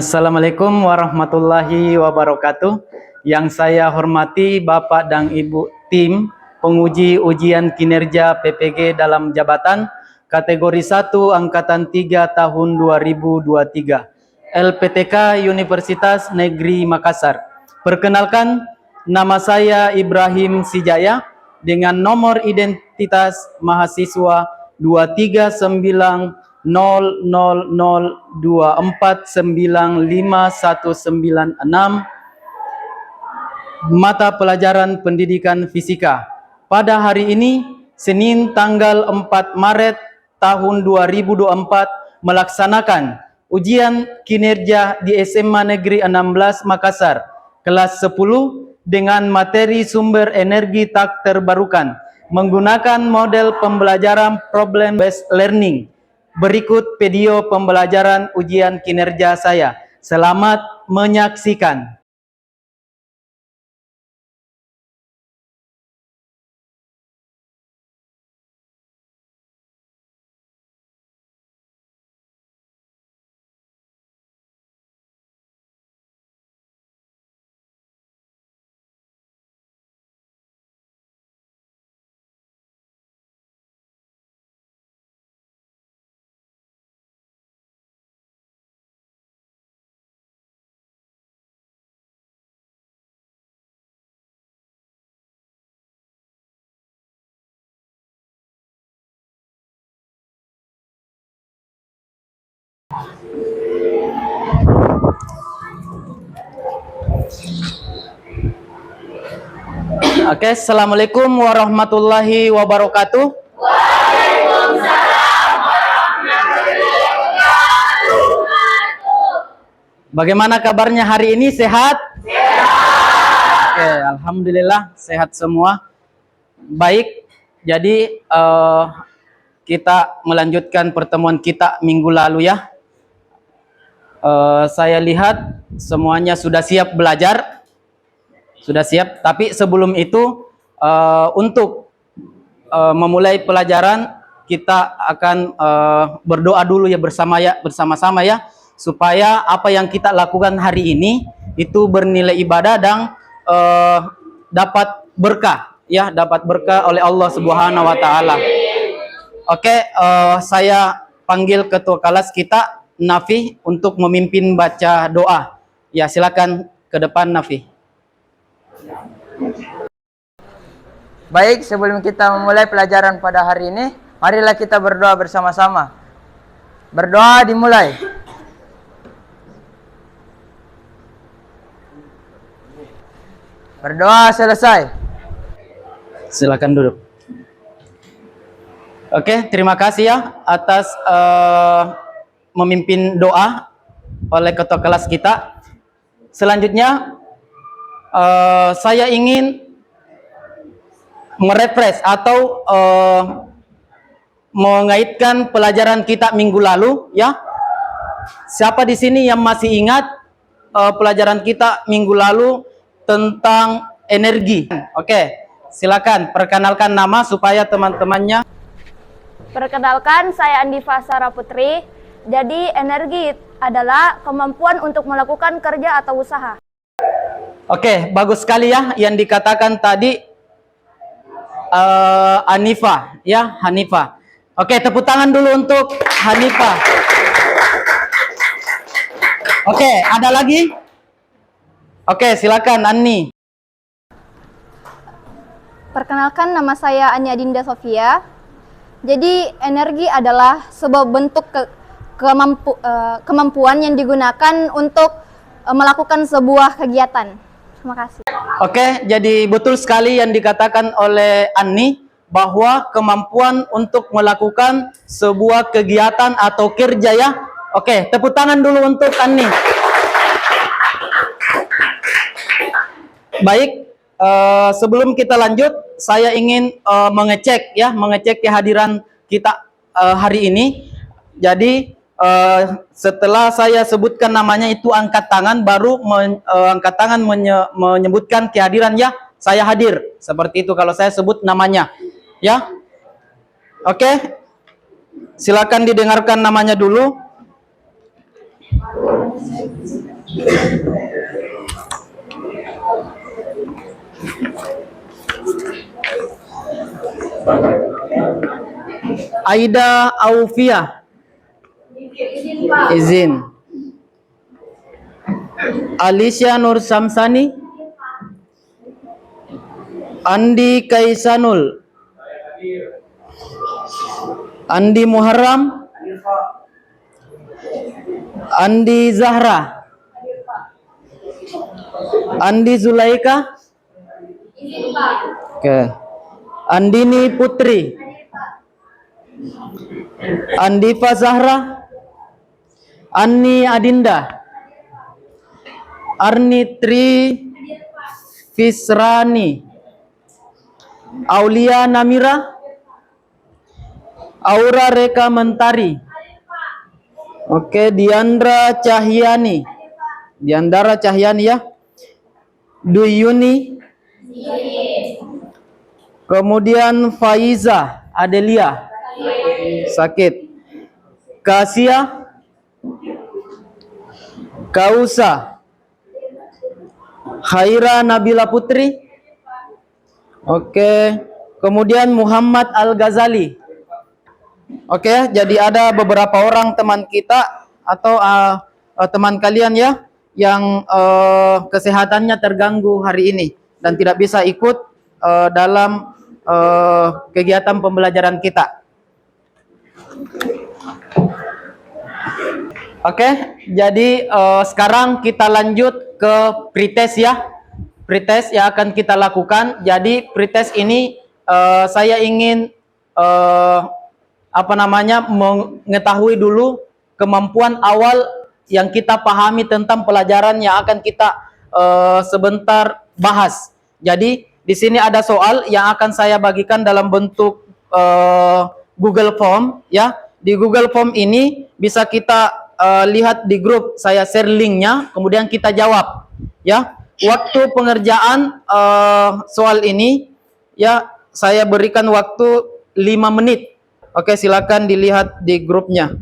Assalamualaikum warahmatullahi wabarakatuh. Yang saya hormati Bapak dan Ibu tim penguji ujian kinerja PPG dalam jabatan kategori 1 angkatan 3 tahun 2023 LPTK Universitas Negeri Makassar. Perkenalkan, nama saya Ibrahim Sijaya dengan nomor identitas mahasiswa 23900249519, mata pelajaran pendidikan fisika. Pada hari ini, Senin tanggal 4 Maret tahun 2024, melaksanakan ujian kinerja di SMA Negeri 16 Makassar, kelas 10 dengan materi sumber energi tak terbarukan, menggunakan model pembelajaran problem based learning. Berikut video pembelajaran ujian kinerja saya. Selamat menyaksikan. Oke, Assalamualaikum warahmatullahi wabarakatuh. Waalaikumsalam warahmatullahi wabarakatuh. Bagaimana kabarnya hari ini? Sehat? Sehat. Oke, alhamdulillah sehat semua. Baik, jadi kita melanjutkan pertemuan kita minggu lalu ya. Saya lihat semuanya sudah siap belajar. Sudah siap, tapi sebelum itu untuk memulai pelajaran kita akan berdoa dulu ya bersama-sama ya, supaya apa yang kita lakukan hari ini itu bernilai ibadah dan dapat berkah ya, dapat berkah oleh Allah Subhanahu wa taala. Oke, saya panggil ketua kelas kita Nafi untuk memimpin baca doa. Ya, silakan ke depan Nafi. Baik, sebelum kita memulai pelajaran pada hari ini, marilah kita berdoa bersama-sama. Berdoa dimulai. Berdoa selesai. Silakan duduk. Oke, terima kasih ya atas memimpin doa oleh ketua kelas kita. Selanjutnya saya ingin merefresh atau mengaitkan pelajaran kita minggu lalu ya. Siapa di sini yang masih ingat pelajaran kita minggu lalu tentang energi? Oke, silakan perkenalkan nama supaya teman-temannya. Perkenalkan, saya Andifa Sarah Putri. Jadi energi adalah kemampuan untuk melakukan kerja atau usaha. Oke, bagus sekali ya yang dikatakan tadi Hanifa ya, Hanifa. Oke, tepuk tangan dulu untuk Hanifa. Oke, ada lagi? Oke, silakan Anni. Perkenalkan, nama saya Anya Dinda Sofia. Jadi energi adalah sebuah bentuk kemampuan yang digunakan untuk melakukan sebuah kegiatan. Terima kasih. Oke, jadi betul sekali yang dikatakan oleh Anni bahwa kemampuan untuk melakukan sebuah kegiatan atau kerja ya. Oke, tepuk tangan dulu untuk Anni. Baik, sebelum kita lanjut, saya ingin mengecek kehadiran kita hari ini. Jadi setelah saya sebutkan namanya itu angkat tangan, baru angkat tangan menyebutkan kehadiran ya, saya hadir. Seperti itu kalau saya sebut namanya ya. Oke, silakan didengarkan namanya dulu. Aida Aufia. Izin. Alicia Nur Samsani. Andi Kaisanul. Andi Muharram. Andi Zahra. Andi Zulaika. Oke. Andini Putri. Andifa Zahra. Ani Adinda. Arni Tri Fisrani. Aulia Namira. Aura Reka Mentari. Oke, Diandra Cahyani. Diandra Cahyani ya. Duyuni. Kemudian Faiza Adelia. Sakit. Kasia. Kausa. Khaira Nabila Putri. Oke. Kemudian Muhammad Al-Ghazali. Oke, jadi ada beberapa orang teman kita atau teman kalian ya yang kesehatannya terganggu hari ini dan tidak bisa ikut dalam kegiatan pembelajaran kita. Oke, jadi sekarang kita lanjut ke pretest ya. Pretest yang akan kita lakukan. Jadi pretest ini saya ingin mengetahui dulu kemampuan awal yang kita pahami tentang pelajaran yang akan kita sebentar bahas. Jadi di sini ada soal yang akan saya bagikan dalam bentuk Google Form ya. Di Google Form ini bisa kita lihat di grup, saya share linknya, kemudian kita jawab ya. Waktu pengerjaan soal ini ya saya berikan waktu 5 menit. Oke, silakan dilihat di grupnya.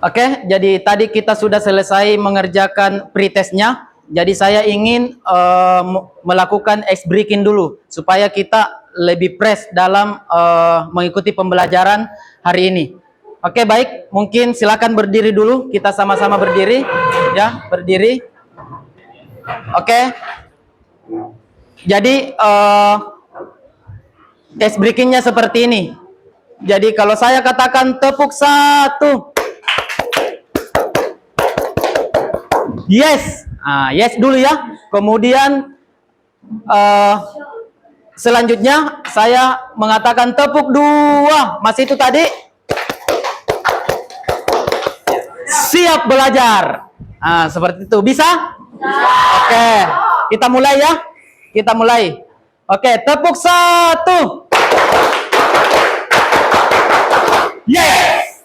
Oke, jadi tadi kita sudah selesai mengerjakan pretestnya. Jadi saya ingin melakukan ice breaking dulu supaya kita lebih fresh dalam mengikuti pembelajaran hari ini. Oke, baik. Mungkin silakan berdiri dulu. Kita sama-sama berdiri, ya, berdiri. Oke. Jadi ice breakingnya seperti ini. Jadi kalau saya katakan tepuk 1. Yes, yes dulu ya. Kemudian selanjutnya saya mengatakan tepuk 2. Masih itu tadi? Siap belajar. Seperti itu. Bisa? Oke, kita mulai ya. Kita mulai. Oke, tepuk 1. Yes.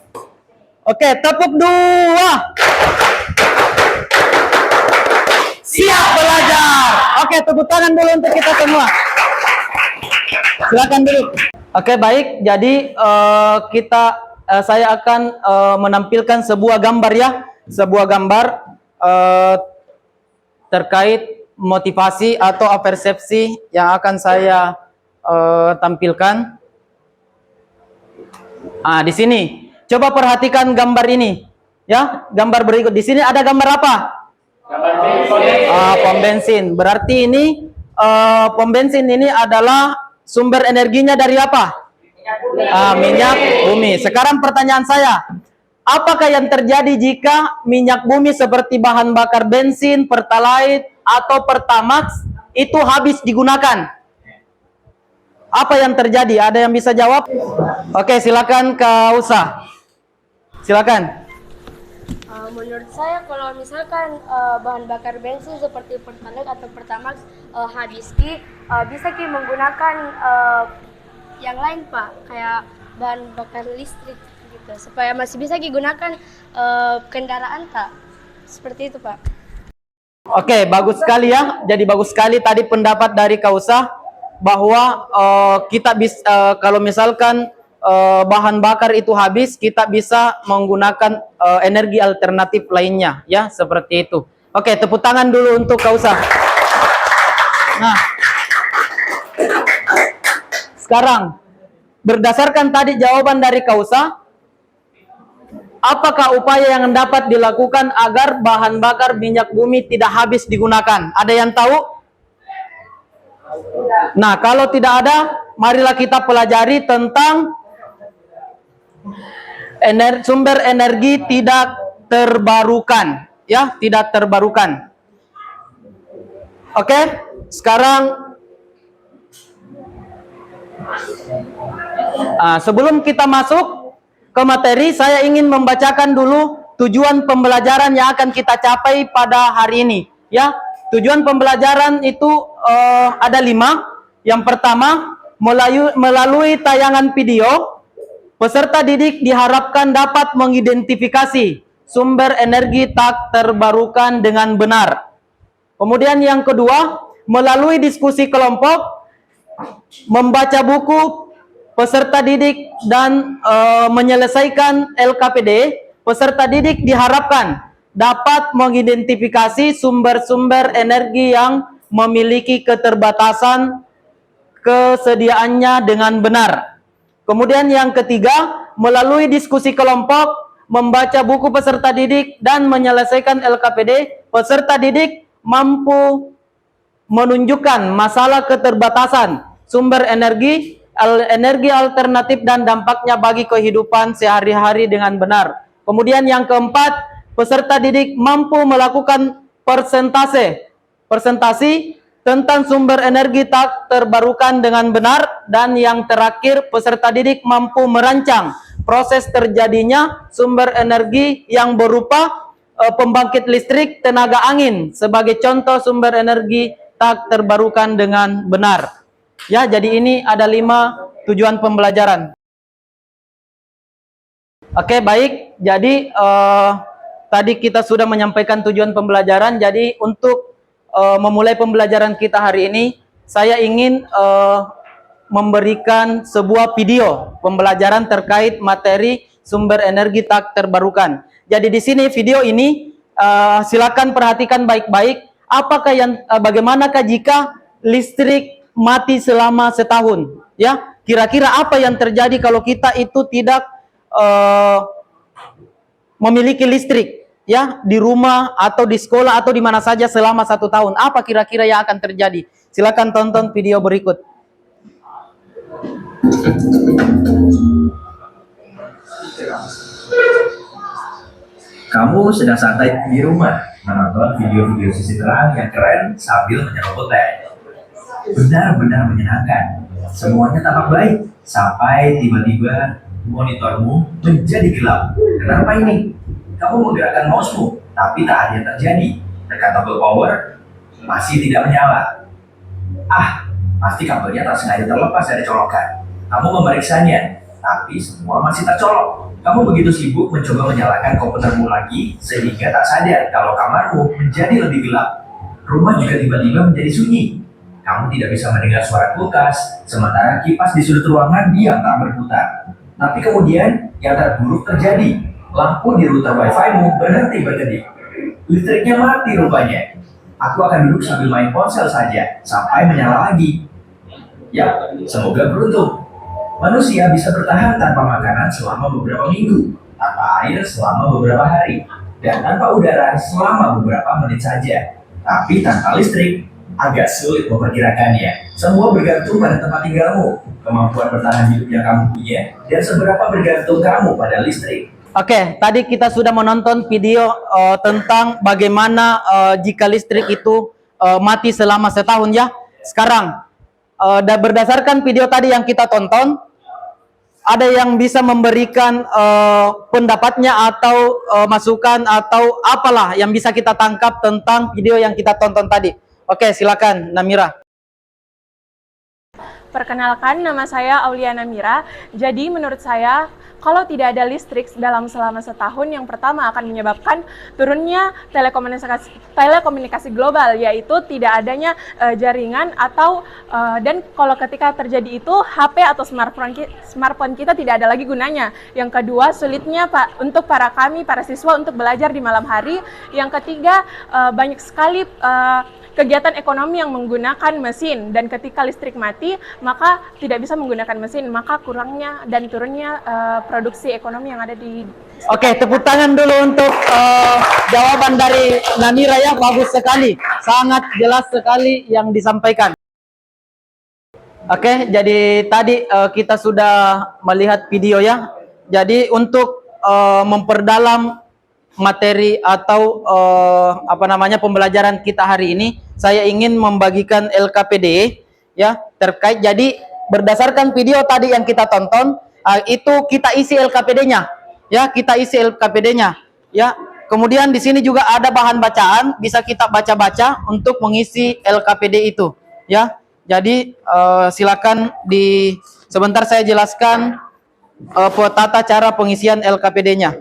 Oke, tepuk 2. Siap belajar. Oke, tepuk tangan dulu untuk kita semua. Silakan dulu. Oke, baik. Jadi saya akan menampilkan sebuah gambar ya, sebuah gambar terkait motivasi atau persepsi yang akan saya tampilkan. Di sini, coba perhatikan gambar ini, ya. Gambar berikut. Di sini ada gambar apa? Pom bensin. Berarti ini pom bensin ini adalah sumber energinya dari apa? Minyak bumi. Sekarang pertanyaan saya, apakah yang terjadi jika minyak bumi seperti bahan bakar bensin, pertalite atau pertamax itu habis digunakan? Apa yang terjadi? Ada yang bisa jawab? Oke, silakan Kak Usa. Silakan. menurut saya kalau misalkan bahan bakar bensin seperti Pertalite atau Pertamax habis bisa menggunakan yang lain Pak, kayak bahan bakar listrik gitu, supaya masih bisa digunakan kendaraan tak seperti itu Pak. Oke, bagus sekali ya. Jadi bagus sekali tadi pendapat dari Kausa bahwa kita bisa kalau misalkan bahan bakar itu habis, kita bisa menggunakan energi alternatif lainnya, ya seperti itu. Oke, tepuk tangan dulu untuk Kausa. Nah, sekarang berdasarkan tadi jawaban dari Kausa, apakah upaya yang dapat dilakukan agar bahan bakar minyak bumi tidak habis digunakan? Ada yang tahu? Nah, kalau tidak ada, marilah kita pelajari tentang sumber energi tidak terbarukan, ya, tidak terbarukan. Oke, sekarang sebelum kita masuk ke materi, saya ingin membacakan dulu tujuan pembelajaran yang akan kita capai pada hari ini. Ya, tujuan pembelajaran itu ada 5. Yang pertama, melalui tayangan video, peserta didik diharapkan dapat mengidentifikasi sumber energi tak terbarukan dengan benar. Kemudian yang kedua, melalui diskusi kelompok, membaca buku peserta didik dan menyelesaikan LKPD, peserta didik diharapkan dapat mengidentifikasi sumber-sumber energi yang memiliki keterbatasan kesediaannya dengan benar. Kemudian yang ketiga, melalui diskusi kelompok, membaca buku peserta didik dan menyelesaikan LKPD, peserta didik mampu menunjukkan masalah keterbatasan sumber energi alternatif dan dampaknya bagi kehidupan sehari-hari dengan benar. Kemudian yang keempat, peserta didik mampu melakukan presentasi tentang sumber energi tak terbarukan dengan benar. Dan yang terakhir, peserta didik mampu merancang proses terjadinya sumber energi yang berupa pembangkit listrik tenaga angin sebagai contoh sumber energi tak terbarukan dengan benar. Ya, jadi ini ada 5 tujuan pembelajaran. Oke, baik. Jadi tadi kita sudah menyampaikan tujuan pembelajaran. Jadi untuk memulai pembelajaran kita hari ini, saya ingin memberikan sebuah video pembelajaran terkait materi sumber energi tak terbarukan. Jadi di sini video ini silakan perhatikan baik-baik. Bagaimanakah jika listrik mati selama setahun? Ya, kira-kira apa yang terjadi kalau kita itu tidak memiliki listrik? Ya, di rumah atau di sekolah atau di mana saja selama 1 tahun. Apa kira-kira yang akan terjadi? Silakan tonton video berikut. Kamu sedang santai di rumah, menonton video-video sisi terang yang keren sambil menyeruput teh. Benar-benar menyenangkan. Semuanya tampak baik, sampai tiba-tiba monitormu menjadi gelap. Kenapa ini? Kamu menggerakkan mouse-mu, tapi tak ada yang terjadi. Tekan tombol power, masih tidak menyala. Pasti kabelnya tak sengaja terlepas dari colokan. Kamu memeriksanya, tapi semua masih tercolok. Kamu begitu sibuk mencoba menyalakan komputermu lagi, sehingga tak sadar kalau kamarmu menjadi lebih gelap. Rumah juga tiba-tiba menjadi sunyi. Kamu tidak bisa mendengar suara kulkas, sementara kipas di sudut ruangan diam tak berputar. Tapi kemudian, yang terburuk terjadi. Lampu di router wifi-mu berhenti berkedip. Listriknya mati rupanya. Aku akan duduk sambil main ponsel saja, sampai menyala lagi. Ya, semoga beruntung. Manusia bisa bertahan tanpa makanan selama beberapa minggu, tanpa air selama beberapa hari, dan tanpa udara selama beberapa menit saja. Tapi tanpa listrik, agak sulit memperkirakannya. Semua bergantung pada tempat tinggalmu, kemampuan bertahan hidup yang kamu punya, dan seberapa bergantung kamu pada listrik. Oke, tadi kita sudah menonton video tentang bagaimana jika listrik itu mati selama setahun ya. Sekarang, berdasarkan video tadi yang kita tonton, ada yang bisa memberikan pendapatnya atau masukan atau apalah yang bisa kita tangkap tentang video yang kita tonton tadi. Oke, silakan Namira. Perkenalkan, nama saya Auliana Mira. Jadi menurut saya, kalau tidak ada listrik selama setahun, yang pertama akan menyebabkan turunnya telekomunikasi global, yaitu tidak adanya jaringan atau dan kalau ketika terjadi itu HP atau smartphone kita tidak ada lagi gunanya. Yang kedua, sulitnya untuk para siswa untuk belajar di malam hari. Yang ketiga, banyak sekali kegiatan ekonomi yang menggunakan mesin, dan ketika listrik mati maka tidak bisa menggunakan mesin, maka kurangnya dan turunnya produksi ekonomi yang ada di. Oke, tepuk tangan dulu untuk jawaban dari Namira ya, bagus sekali, sangat jelas sekali yang disampaikan. Oke, jadi tadi kita sudah melihat video ya. Jadi untuk memperdalam materi atau pembelajaran kita hari ini, saya ingin membagikan LKPD ya terkait. Jadi berdasarkan video tadi yang kita tonton, itu kita isi LKPD-nya ya, kita isi LKPD-nya ya. Kemudian di sini juga ada bahan bacaan, bisa kita baca-baca untuk mengisi LKPD itu ya. Jadi silakan sebentar saya jelaskan tata cara pengisian LKPD-nya.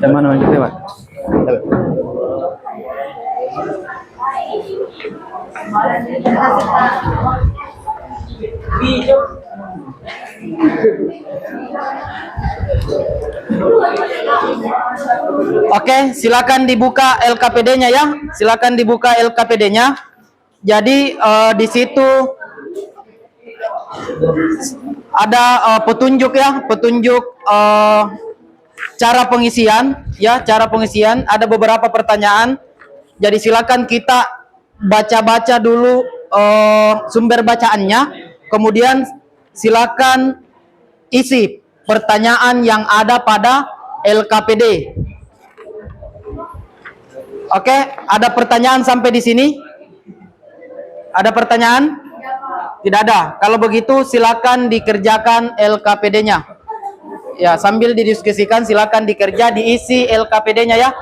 Yang mana yang lewat? Oke, silakan dibuka LKPD-nya ya. Silakan dibuka LKPD-nya. Jadi di situ ada petunjuk ya, petunjuk cara pengisian ya, cara pengisian. Ada beberapa pertanyaan. Jadi silakan kita baca-baca dulu sumber bacaannya. Kemudian silakan isi pertanyaan yang ada pada LKPD. Oke, ada pertanyaan sampai di sini? Ada pertanyaan? Tidak ada. Kalau begitu silakan dikerjakan LKPD-nya. Ya, sambil didiskusikan silakan diisi LKPD-nya ya.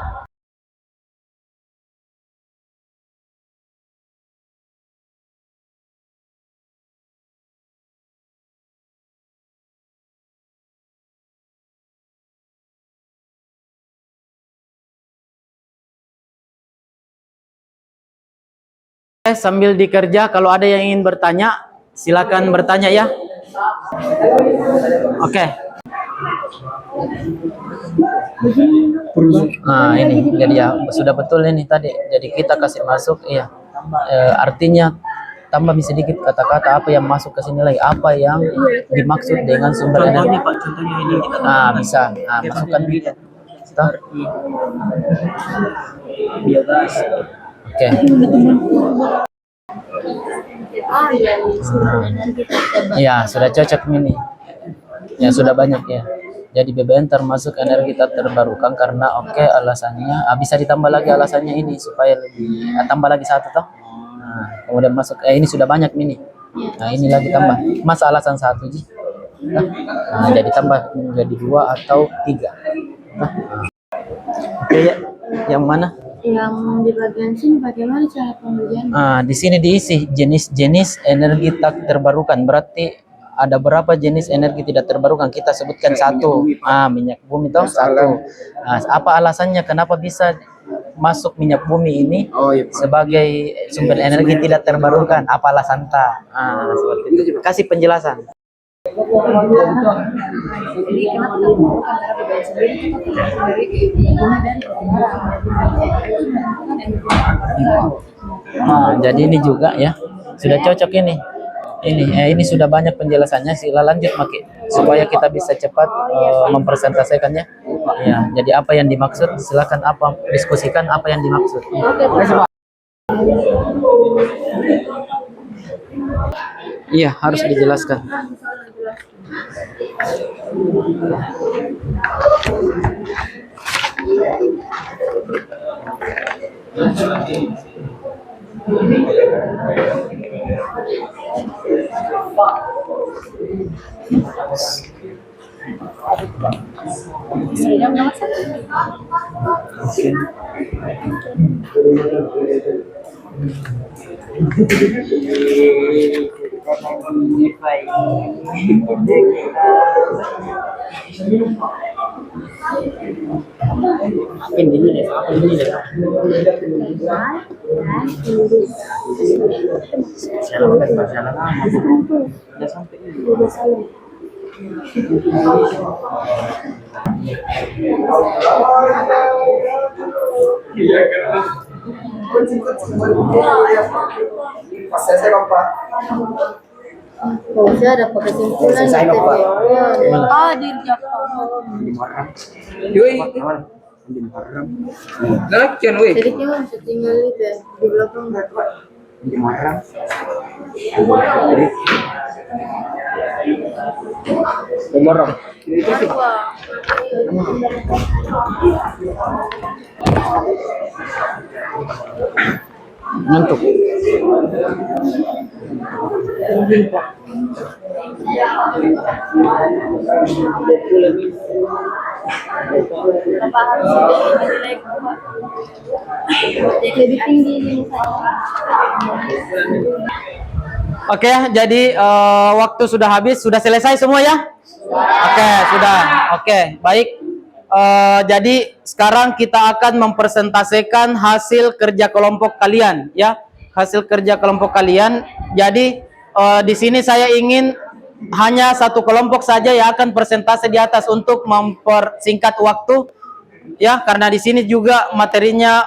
Sambil dikerja, kalau ada yang ingin bertanya, silakan bertanya ya. Oke. Nah ini, jadi ya sudah betul ini tadi. Jadi kita kasih masuk, iya. Artinya tambah sedikit kata-kata apa yang masuk ke sini lagi, apa yang dimaksud dengan sumber energi. Nah bisa, nah, masukkan gitu. Oke. Ya, sudah cocok ini. Ya, sudah banyak ya. Jadi BBM termasuk energi tak terbarukan karena alasannya bisa ditambah lagi alasannya ini supaya lebih tambah lagi satu toh. Nah, kemudian masuk ini sudah banyak ini. Nah, ini lagi tambah. Masa alasan satu ji. Nah, jadi tambah menjadi 2 atau 3. Nah. Oke ya. Yang mana? Yang di bagian sini bagaimana cara pembelian? Di sini diisi jenis-jenis energi tak terbarukan. Berarti ada berapa jenis energi tidak terbarukan? Kita sebutkan satu. Minyak bumi toh satu. Nah, apa alasannya kenapa bisa masuk minyak bumi ini sebagai sumber energi tidak terbarukan? Apa alasan ta? Seperti itu. Kasih penjelasan. Jadi kenapa kita antara BBM sendiri Jadi ini juga ya sudah cocok ini. Ini sudah banyak penjelasannya. Sila lanjut Maki supaya kita bisa cepat mempresentasikannya. Ya, jadi apa yang dimaksud? Silakan diskusikan apa yang dimaksud. Iya, harus dijelaskan. Bisa dapat kesimpulan dari oh di jadi kita bisa tinggal di belakang Ngantuk. lebih tinggi ini. Oke, jadi waktu sudah habis, sudah selesai semua ya? Oke, sudah. Oke, baik. Jadi sekarang kita akan mempresentasikan hasil kerja kelompok kalian, ya. Hasil kerja kelompok kalian. Jadi di sini saya ingin hanya satu kelompok saja yang akan presentasi di atas untuk mempersingkat waktu, ya. Karena di sini juga materinya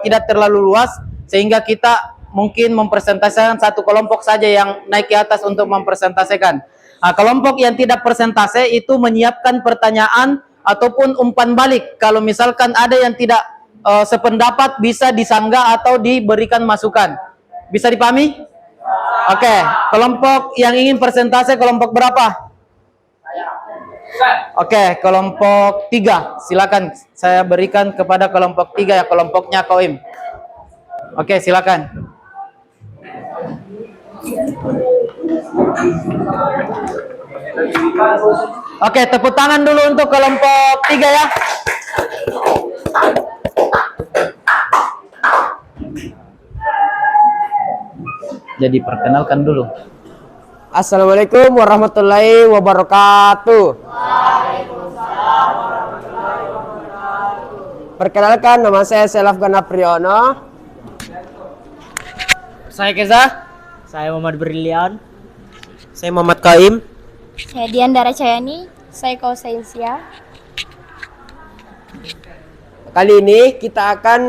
tidak terlalu luas, sehingga kita mungkin mempresentasikan satu kelompok saja yang naik ke atas untuk mempresentasikan. Nah, kelompok yang tidak presentasi itu menyiapkan pertanyaan ataupun umpan balik. Kalau misalkan ada yang tidak sependapat, bisa disanggah atau diberikan masukan. Bisa dipahami? Oke, kelompok yang ingin presentasi kelompok berapa? Oke, kelompok 3. Silakan saya berikan kepada kelompok 3 ya, kelompoknya Koim. Oke, silakan. Oke, tepuk tangan dulu untuk kelompok 3 ya. Jadi perkenalkan dulu. Assalamualaikum warahmatullahi wabarakatuh. Perkenalkan, nama saya Selaf Gana Priyono. Saya Keza. Saya Muhammad Brilian. Saya Muhammad Kaim. Saya Dian Dara Cayani, saya Kausainsia. Kali ini kita akan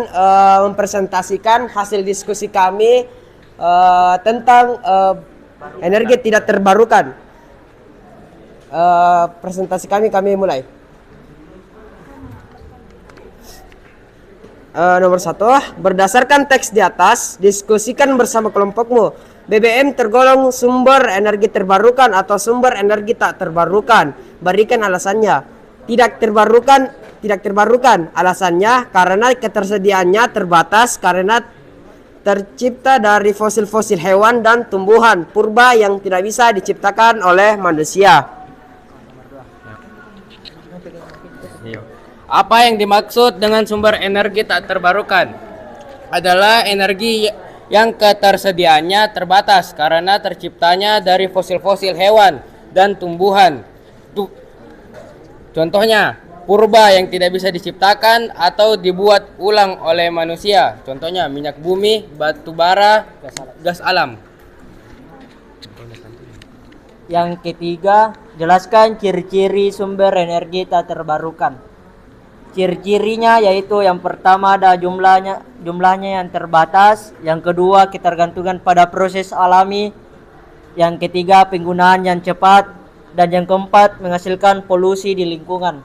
mempresentasikan hasil diskusi kami tentang energi tidak terbarukan. Presentasi kami mulai. Nomor 1, berdasarkan teks di atas, diskusikan bersama kelompokmu. BBM tergolong sumber energi terbarukan atau sumber energi tak terbarukan. Berikan alasannya. Tidak terbarukan. Alasannya karena ketersediaannya terbatas, karena tercipta dari fosil-fosil hewan dan tumbuhan purba yang tidak bisa diciptakan oleh manusia. Apa yang dimaksud dengan sumber energi tak terbarukan? Adalah energi yang ketersediaannya terbatas karena terciptanya dari fosil-fosil hewan dan tumbuhan. Contohnya, purba yang tidak bisa diciptakan atau dibuat ulang oleh manusia. Contohnya minyak bumi, batu bara, gas alam. Yang ketiga, jelaskan ciri-ciri sumber energi tak terbarukan. Ciri-cirinya yaitu yang pertama ada jumlahnya yang terbatas, yang kedua ketergantungan pada proses alami, yang ketiga penggunaan yang cepat, dan yang keempat menghasilkan polusi di lingkungan.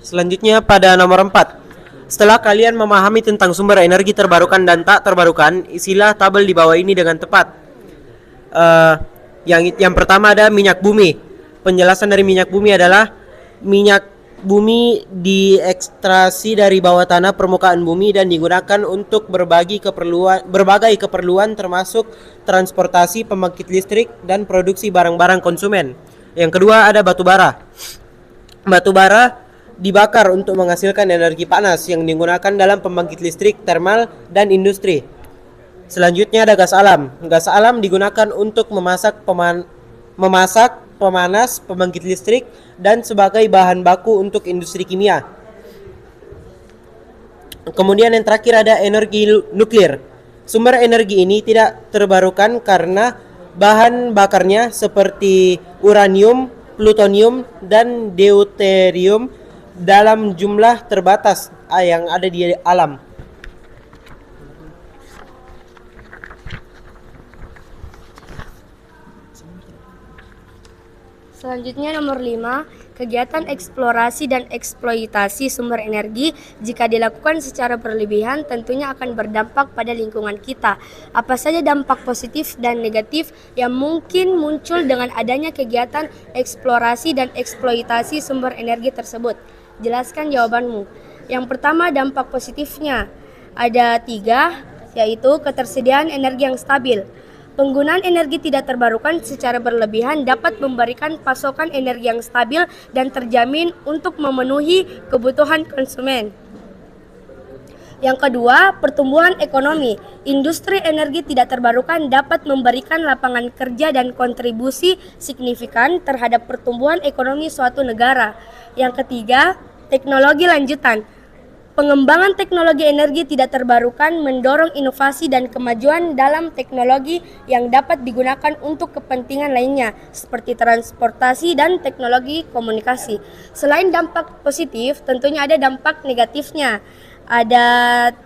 Selanjutnya pada nomor 4. Setelah kalian memahami tentang sumber energi terbarukan dan tak terbarukan, isilah tabel di bawah ini dengan tepat. Yang pertama ada minyak bumi. Penjelasan dari minyak bumi adalah minyak bumi diekstraksi dari bawah tanah permukaan bumi dan digunakan untuk berbagai keperluan termasuk transportasi, pembangkit listrik, dan produksi barang-barang konsumen. Yang kedua ada batu bara. Batu bara dibakar untuk menghasilkan energi panas yang digunakan dalam pembangkit listrik, termal, dan industri. Selanjutnya ada gas alam. Gas alam digunakan untuk memasak, pemanas, pembangkit listrik, dan sebagai bahan baku untuk industri kimia. Kemudian yang terakhir ada energi nuklir. Sumber energi ini tidak terbarukan karena bahan bakarnya seperti uranium, plutonium, dan deuterium dalam jumlah terbatas yang ada di alam. Selanjutnya nomor 5, kegiatan eksplorasi dan eksploitasi sumber energi jika dilakukan secara berlebihan tentunya akan berdampak pada lingkungan kita. Apa saja dampak positif dan negatif yang mungkin muncul dengan adanya kegiatan eksplorasi dan eksploitasi sumber energi tersebut? Jelaskan jawabanmu. Yang pertama, dampak positifnya ada 3, yaitu ketersediaan energi yang stabil. Penggunaan energi tidak terbarukan secara berlebihan dapat memberikan pasokan energi yang stabil dan terjamin untuk memenuhi kebutuhan konsumen. Yang kedua, pertumbuhan ekonomi. Industri energi tidak terbarukan dapat memberikan lapangan kerja dan kontribusi signifikan terhadap pertumbuhan ekonomi suatu negara. Yang ketiga, teknologi lanjutan. Pengembangan teknologi energi tidak terbarukan mendorong inovasi dan kemajuan dalam teknologi yang dapat digunakan untuk kepentingan lainnya, seperti transportasi dan teknologi komunikasi. Selain dampak positif, tentunya ada dampak negatifnya. Ada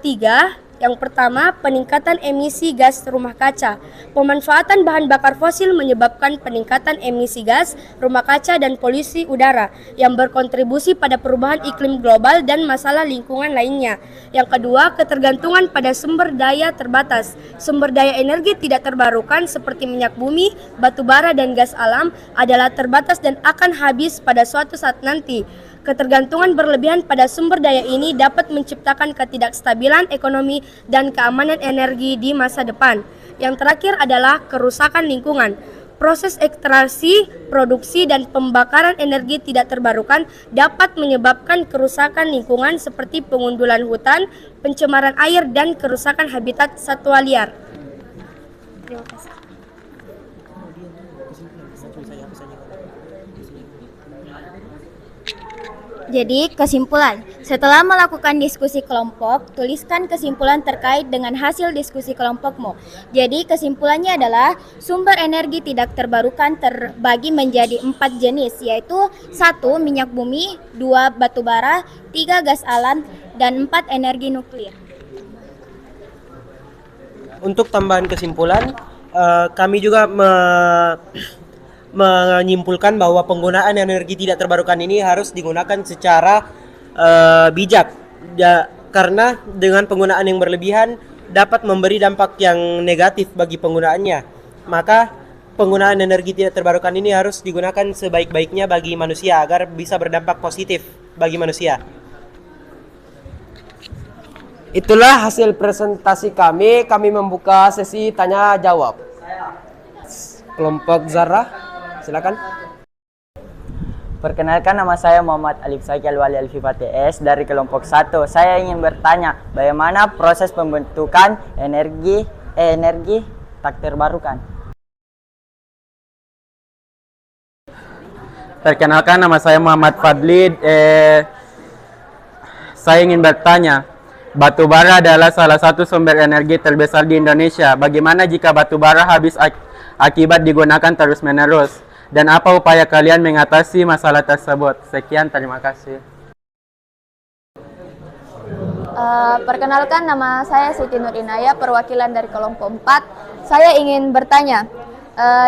3. Yang pertama, peningkatan emisi gas rumah kaca. Pemanfaatan bahan bakar fosil menyebabkan peningkatan emisi gas rumah kaca dan polusi udara yang berkontribusi pada perubahan iklim global dan masalah lingkungan lainnya. Yang kedua, ketergantungan pada sumber daya terbatas. Sumber daya energi tidak terbarukan seperti minyak bumi, batu bara, dan gas alam adalah terbatas dan akan habis pada suatu saat nanti. Ketergantungan berlebihan pada sumber daya ini dapat menciptakan ketidakstabilan ekonomi dan keamanan energi di masa depan. Yang terakhir adalah kerusakan lingkungan. Proses ekstraksi, produksi, dan pembakaran energi tidak terbarukan dapat menyebabkan kerusakan lingkungan seperti pengundulan hutan, pencemaran air, dan kerusakan habitat satwa liar. Terima kasih. Jadi, kesimpulan. Setelah melakukan diskusi kelompok, tuliskan kesimpulan terkait dengan hasil diskusi kelompokmu. Jadi, kesimpulannya adalah sumber energi tidak terbarukan terbagi menjadi 4 jenis, yaitu 1. Minyak bumi, 2. Batu bara, 3. Gas alam, dan 4. Energi nuklir. Untuk tambahan kesimpulan, kami juga menyimpulkan bahwa penggunaan energi tidak terbarukan ini harus digunakan secara bijak karena dengan penggunaan yang berlebihan dapat memberi dampak yang negatif bagi penggunaannya. Maka penggunaan energi tidak terbarukan ini harus digunakan sebaik-baiknya bagi manusia agar bisa berdampak positif bagi manusia. Itulah hasil presentasi kami. Kami membuka sesi tanya jawab. Kelompok Zara, silakan. Perkenalkan, nama saya Muhammad Alif Saki Alwali Alfifa TS dari kelompok 1. Saya ingin bertanya, bagaimana proses pembentukan energi tak terbarukan? Perkenalkan, nama saya Muhammad Fadli. Saya ingin bertanya, batu bara adalah salah satu sumber energi terbesar di Indonesia. Bagaimana jika batu bara habis akibat digunakan terus-menerus? Dan apa upaya kalian mengatasi masalah tersebut? Sekian, terima kasih. Perkenalkan, nama saya Siti Nur Inaya, perwakilan dari kelompok 4. Saya ingin bertanya,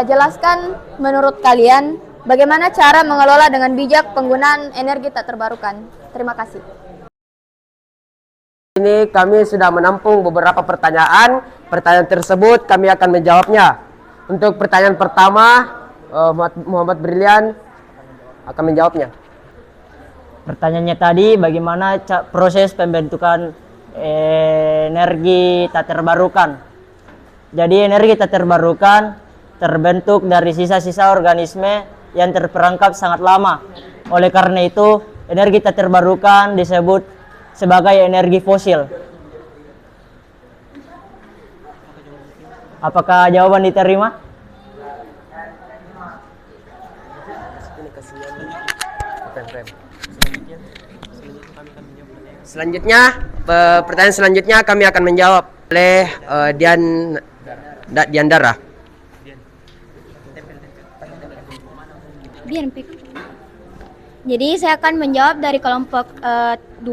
jelaskan menurut kalian bagaimana cara mengelola dengan bijak penggunaan energi tak terbarukan. Terima kasih. Ini kami sudah menampung beberapa pertanyaan. Pertanyaan tersebut kami akan menjawabnya. Untuk pertanyaan pertama, Muhammad Brilian akan menjawabnya. Pertanyaannya tadi, bagaimana proses pembentukan energi tak terbarukan? Jadi energi tak terbarukan terbentuk dari sisa-sisa organisme yang terperangkap sangat lama. Oleh karena itu, energi tak terbarukan disebut sebagai energi fosil. Apakah jawaban diterima? Selanjutnya, pertanyaan selanjutnya kami akan menjawab oleh Diandara. Jadi saya akan menjawab dari kelompok 2.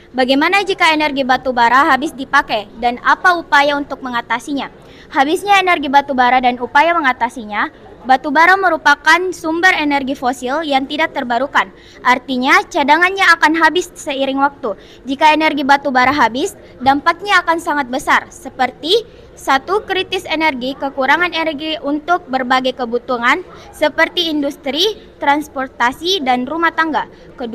Bagaimana jika energi batu bara habis dipakai dan apa upaya untuk mengatasinya? Habisnya energi batu bara dan upaya mengatasinya. Batu bara merupakan sumber energi fosil yang tidak terbarukan. Artinya, cadangannya akan habis seiring waktu. Jika energi batu bara habis, dampaknya akan sangat besar, seperti 1. Kritis energi, kekurangan energi untuk berbagai kebutuhan seperti industri, transportasi, dan rumah tangga. 2.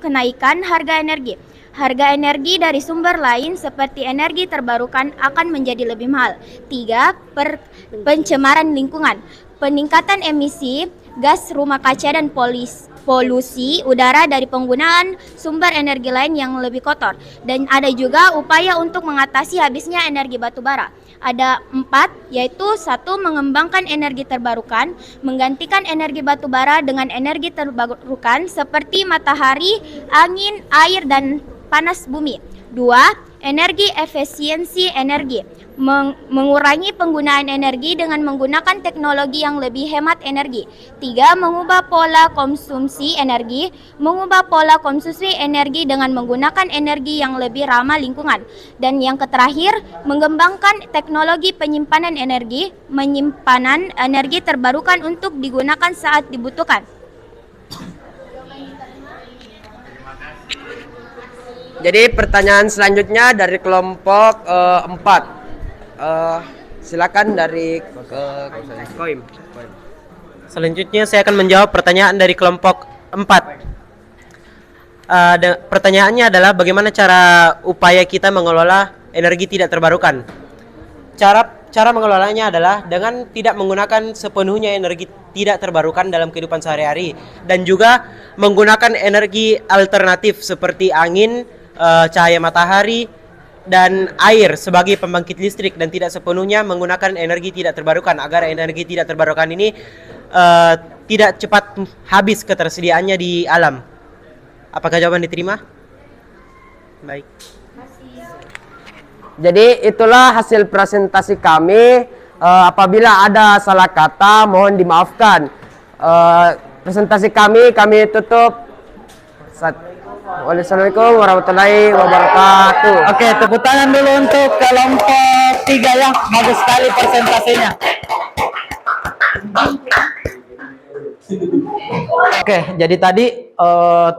Kenaikan harga energi. Harga energi dari sumber lain seperti energi terbarukan akan menjadi lebih mahal. 3. Pencemaran lingkungan. Peningkatan emisi gas rumah kaca dan polusi udara dari penggunaan sumber energi lain yang lebih kotor. Dan ada juga upaya untuk mengatasi habisnya energi batu bara. Ada 4, yaitu 1. Mengembangkan energi terbarukan, menggantikan energi batu bara dengan energi terbarukan seperti matahari, angin, air, dan panas bumi. 2. Energi efisiensi energi, mengurangi penggunaan energi dengan menggunakan teknologi yang lebih hemat energi. 3. Mengubah pola konsumsi energi, dengan menggunakan energi yang lebih ramah lingkungan. Dan yang terakhir, mengembangkan teknologi penyimpanan energi terbarukan untuk digunakan saat dibutuhkan. Jadi pertanyaan selanjutnya dari kelompok 4. Silakan dari Koim. Selanjutnya saya akan menjawab pertanyaan dari kelompok 4. Pertanyaannya adalah bagaimana cara upaya kita mengelola energi tidak terbarukan. Cara mengelolanya adalah dengan tidak menggunakan sepenuhnya energi tidak terbarukan dalam kehidupan sehari-hari, dan juga menggunakan energi alternatif seperti angin, cahaya matahari, dan air sebagai pembangkit listrik, dan tidak sepenuhnya menggunakan energi tidak terbarukan agar energi tidak terbarukan ini tidak cepat habis ketersediaannya di alam. Apakah jawaban diterima? Baik. Jadi itulah hasil presentasi kami. Apabila ada salah kata mohon dimaafkan. Presentasi kami tutup. Wassalamualaikum warahmatullahi wabarakatuh. Oke, tepuk tangan dulu untuk kelompok 3 ya. Bagus sekali presentasinya. Oke, jadi tadi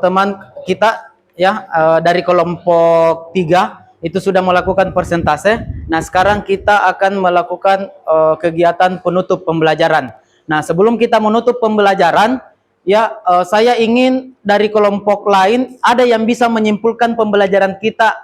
teman kita ya dari kelompok 3 itu sudah melakukan persentase. Nah, sekarang kita akan melakukan kegiatan penutup pembelajaran. Nah, sebelum kita menutup pembelajaran, ya, saya ingin dari kelompok lain ada yang bisa menyimpulkan pembelajaran kita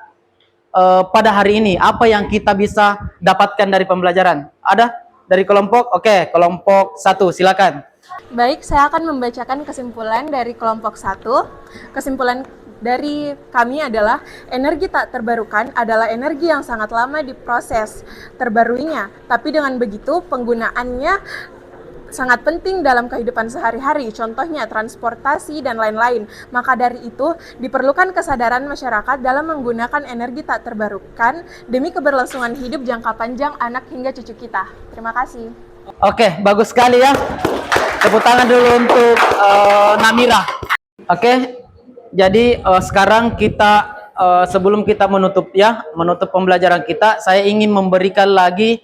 pada hari ini. Apa yang kita bisa dapatkan dari pembelajaran? Ada dari kelompok? Oke, kelompok 1, silakan. Baik, saya akan membacakan kesimpulan dari kelompok 1. Kesimpulan dari kami adalah energi tak terbarukan adalah energi yang sangat lama diproses terbaruinya, tapi dengan begitu penggunaannya sangat penting dalam kehidupan sehari-hari, contohnya transportasi dan lain-lain. Maka dari itu, diperlukan kesadaran masyarakat dalam menggunakan energi tak terbarukan demi keberlangsungan hidup jangka panjang anak hingga cucu kita. Terima kasih. Oke, bagus sekali ya. Tepuk tangan dulu untuk Namira. Oke, jadi sekarang kita sebelum kita menutup pembelajaran kita, saya ingin memberikan lagi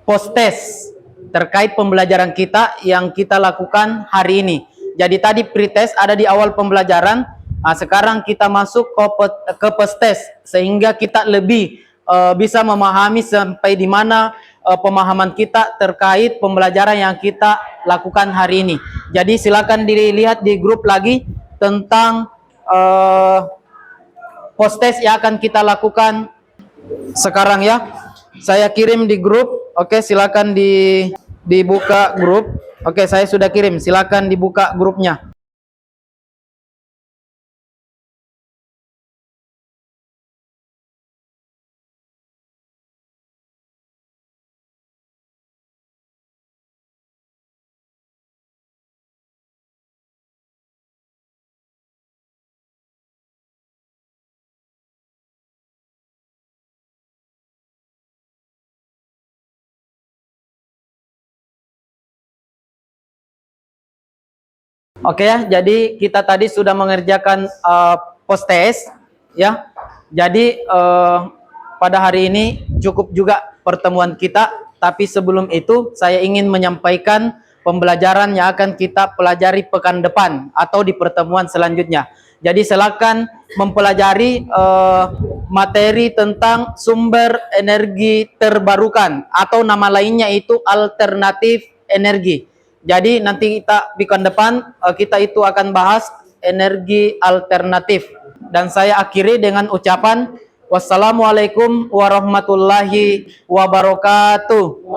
post test terkait pembelajaran kita yang kita lakukan hari ini. Jadi tadi pretest ada di awal pembelajaran. Sekarang kita masuk ke post test sehingga kita lebih bisa memahami sampai di mana pemahaman kita terkait pembelajaran yang kita lakukan hari ini. Jadi silakan dilihat di grup lagi tentang post test yang akan kita lakukan sekarang ya. Saya kirim di grup. Oke, silakan dibuka grup. Oke, saya sudah kirim. Silakan dibuka grupnya. Oke ya, jadi kita tadi sudah mengerjakan post test ya. Jadi pada hari ini cukup juga pertemuan kita, tapi sebelum itu saya ingin menyampaikan pembelajaran yang akan kita pelajari pekan depan atau di pertemuan selanjutnya. Jadi silakan mempelajari materi tentang sumber energi terbarukan atau nama lainnya itu alternatif energi. Jadi nanti kita pekan depan kita itu akan bahas energi alternatif. Dan saya akhiri dengan ucapan wassalamualaikum warahmatullahi wabarakatuh.